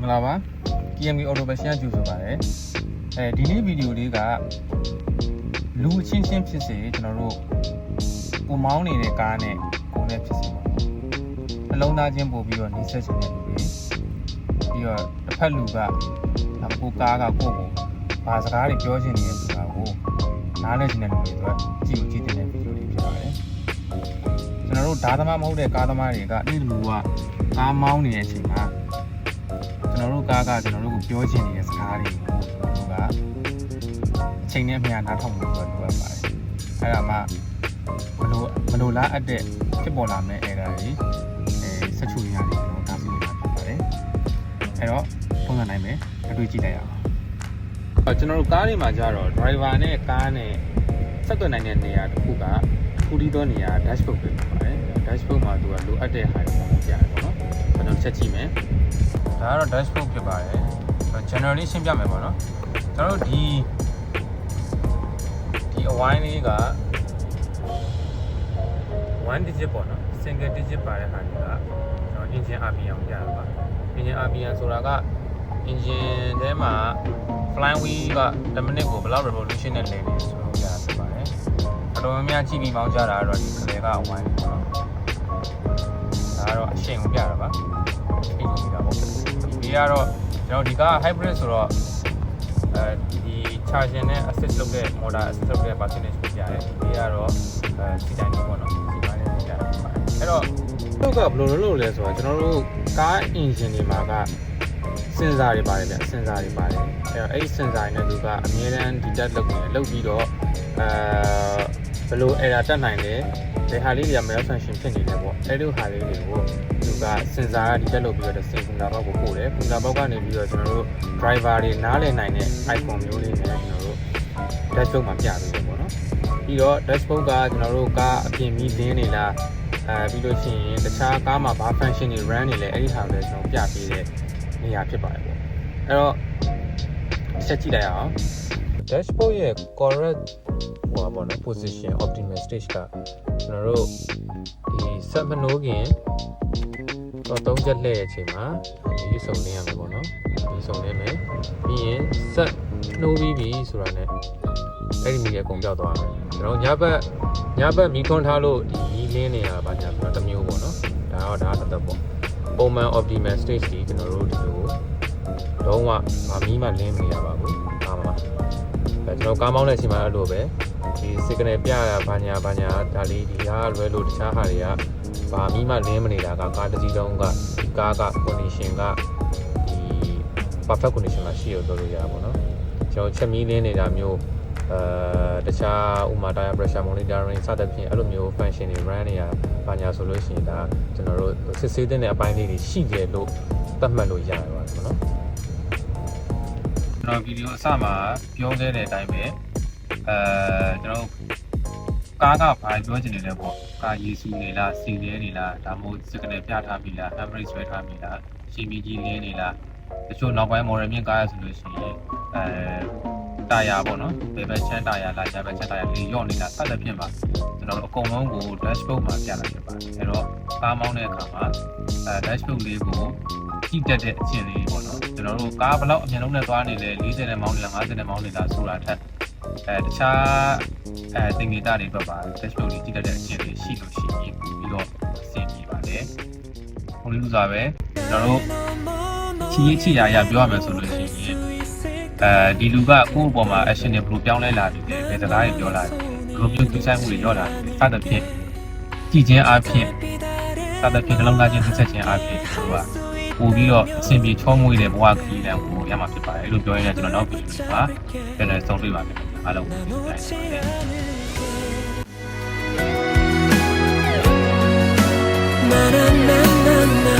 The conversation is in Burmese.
မလာပါ KMB Auto ပဲရှင်းကြိုဆိုပါတယ်ဒီနေ့ဗီဒီယိုလေးကလူအချင်းချင်းဖြစ်စေကျွန်တော်တို့ကိုမောင်းနေတဲ့ကားနဲ့ကိုနဲ့ဖြစ်စေပါအလုံးသားချင်းပို့ပြီးတော့နေဆက်ချင်တဲ့လူတွေပြီးတော့တစ်ဖက်လူကကိုကားကကိုယ့်ကိုဘာစကားတွေပြောချင်နေတယ်ဆိုတာကိုနားလည်ချင်တဲ့လူတွေအတွက်ကြည့်တဲ့ဗီဒီယိုလေးဖြစ်ပါတယ်ကျွန်တော်တို့ဓာတ်သမားမဟုတ်တဲ့ကားသမားတွေကအဲ့ဒီလူကကားမောင်းနေတဲ့အချိန်မှာကျွန်တော်တို့ကားကကျွန်တော်တို့ကိုပြောချင်နေတဲ့စကားတွေကိုသူကအချိန်နဲ့အမျှနားထောင်လို့ပြောပါတယ်အဲ့ဒါမှမလိုလားအပ်တဲ့ဖြစ်ပေါ်လာမယ့်အဲ့ဒါတွေဆက်ချူနေရတယ်ကျွန်တော်တားဆီးနေတာဖြစ်ပါတယ်အဲ့တော့ပုံစံနိုင်မယ်အတွေ့ကြည့်လိုက်အောင်ကျွန်တော်တို့ကားတွေမှာကြတော့ driver နဲ့ကားနဲ့ဆက်သွယ်နိုင်တဲ့နေရာတစ်ခုကဖူးတီးသောနေရာ dashboard ပဲဖြစ်ပါတယ် dashboard မှာသူကလိုအပ်တဲ့ဟာတွေပြရတယ်ပေါ့နော်ကျွန်တော်ချက်ကြည့်မယ်ဒါကတော့ dashboard ဖြစ်ပါတယ် generally ရှင်းပြမယ်ပေါ့နော်ကျွန်တော်တို့ဒီအဝိုင်းလေးက1 digit ပေါ့နော် single digit ပါတဲ့ဟာတွေကကျွန်တော် engine RPM ကိုပြတာပါ engine RPM ဆိုတာက engine ထဲမှာ flying wheel က1 minute ကိုဘယ်လောက် revolution နဲ့လဲနေဆိုတော့ပြတာဖြစ်ပါတယ်အတော်များများကြည့်ပြီးမောင်းကြတာကတော့ဒီကလေးကအဝိုင်းလေးပေါ့နော်ဒါကတော့အရှိန်ကိုပြတာပါအဲ့လိုပြတာပေါ့ဒီကတော့ကျွန်တော်ဒီက hybrid ဆိုတော့ဒီ charging နဲ့ assist လုပ်တဲ့ motor assist လုပ်တဲ့ percentage ကိုပြရတယ်ဒီကတော့စီတိုင်းပေါ့နော်ဒီပိုင်းလေးပြတာပါအဲ့တော့တို့ကဘယ်လိုလုပ်လဲဆိုတော့ကျွန်တော်တို့ကား engine တွေမှာကစင်ဆာတွေပါတယ်ဗျစင်ဆာတွေပါတယ်အဲ့တော့အဲ့စင်ဆာတွေနဲ့သူကအမြဲတမ်း detect လုပ်ပြီးတော့ဘယ်လို error တက်နိုင်လဲဒီဟာလေးတွေက malfunction ဖြစ်နေတယ်ပေါ့အဲ့ဒီဟာလေးတွေကိုသူကစင်ဆာက detect လုပ်ပြီးတော့စင်ကွန်တာဘောက်ကိုပို့တယ်ကွန်တာဘောက်ကနေပြီးတော့ကျွန်တော်တို့ driver တွေနားလည်နိုင်တဲ့ icon မျိုးလေးနဲ့ကျွန်တော်တို့ dashboard မှာပြပေးတယ်ပေါ့နော်ပြီးတော့ dashboard ကကျွန်တော်တို့ကားအပြင်မီးလင်းနေလားပြီးလို့ရှိရင်တခြားကားမှာဘာ function တွေ run နေလဲအဲ့ဒီဟာကိုလည်းကျွန်တော်ပြပေးတဲ့နေရာဖြစ်ပါတယ်ပေါ့အဲ့တော့ဆက်ကြည့်လိုက်အောင် dashboard ရဲ့ correct ဟိုပါပေါ့နော် position optimal stage ကကျွန်တော်တို့ဒီ set မနိုးခင်တော့3ချက်လှည့်တဲ့အချိန်မှာဒီစုံနေရမယ်ပေါ့နော်ဒီစုံနေမယ်ပြီးရင် set နှိုးပြီးပြီဆိုတာနဲ့အဲ့ဒီမီရဲ့အကုန်ပြောက်သွားမယ်ကျွန်တော်ညဘက်မီခွန်ထားလို့ဒီမီလင်းနေတာပါညာဆိုတော့တစ်မျိုးပေါ့နော်ဒါတစ်သက်ပေါ့ပုံမှန် optimal stage ဒီကျွန်တော်တို့ဒီလိုလုံးဝမီးမှလင်းမနေရပါဘူးအားမကျွန်တော်ကားမောင်းတဲ့အချိန်မှာအဲ့လိုပဲဒီ signal ပြတာဘာညာဒါလေးဒီဟာလွဲလို့တခြားဟာတွေကဘာမီးမှလင်းမနေတာကကားတစ်စီးလုံးကဒီကားက condition ကဒီ perfect condition မှာရှိရတော့လို့ရပါဘောနော်ကျွန်တော်ချက်မီးလင်းနေတာမျိုးတခြားဥမာ tire pressure monitoring စသဖြင့်အဲ့လိုမျိုး function တွေ run နေရဘာညာဆိုလို့ရှိရင်ဒါကျွန်တော်တို့စစ်ဆေးတဲ့အပိုင်းလေးတွေရှိတယ်လို့သတ်မှတ်လို့ရပါတယ်ပေါ့နော်ကျွန်တော်ဗီဒီယိုအစမှာပြောခဲ့တဲ့အတိုင်းပဲကျွန်တော်ကားကဘာပြောချင်နေလဲပေါ့ကားရေဆူနေလားစီနေနေလားဒါမှမဟုတ်စကနေပြထားပြီလား average ဆွဲထားပြီလားရှင်းပြီးကြီးလင်းနေလားတချို့နောက်ပိုင်း model မြင့်ကားရဆိုလို့ရှိရင်တာယာပေါ့နော်ဘယ်ဘက်ချမ်းတာယာလားညာဘက်ချမ်းတာယာလေးရော့နေတာစသဖြင့်ပါကျွန်တော်တို့အကုန်လုံးကို dashboard မှာပြတာဖြစ်ပါတယ်အဲ့တော့ကားမောင်းတဲ့အခါမှာdashboard လေးကိုကြည့်တတ်တဲ့အချင်းလေးပေါ့နော်ကျွန်တော်တို့ကားဘယ်လောက်အမြင့်လုံးနဲ့သွားနေလဲ40နဲ့မောင်းနေလား50နဲ့မောင်းနေလားဆိုတာထက်တခြားသင်္ကေတတွေပဲပါ dashboard လေးကြည့်တတ်တဲ့အချင်းလေးရှိလို့ရှိရင်ပြီးတော့အဆင်ပြေပါတယ်ဟိုလိုဆိုပဲကျွန်တော်တို့ချီရပြောရမယ်ဆိုလို့ရှိရင်ဒီလူကကိုယ့်အပေါ်မှာ action တွေဘယ်လိုပြောင်းလဲလာပြီလဲဘယ်စကားတွေပြောလာပြီဘယ်လိုမျိုးသိဆိုင်မှုတွေရောလာပြီစသဖြင့်ကြည်ချင်းအားဖြင့်စသဖြင့်နှလုံးသားချင်းသိဆက်ခြင်းအားဖြင့်သူကပို့ပြီးတော့အဆင်ပြေချောမွေ့တဲ့ဘဝခရီးလမ်းကိုရမှာဖြစ်ပါတယ်အဲ့လိုပြောရရင်ကျွန်တော်နောက်ဗီဒီယိုမှာပြန်လည်ဆုံးတွေ့ပါမယ်အားလုံးကိုကျေးဇူးတင်ပါတယ်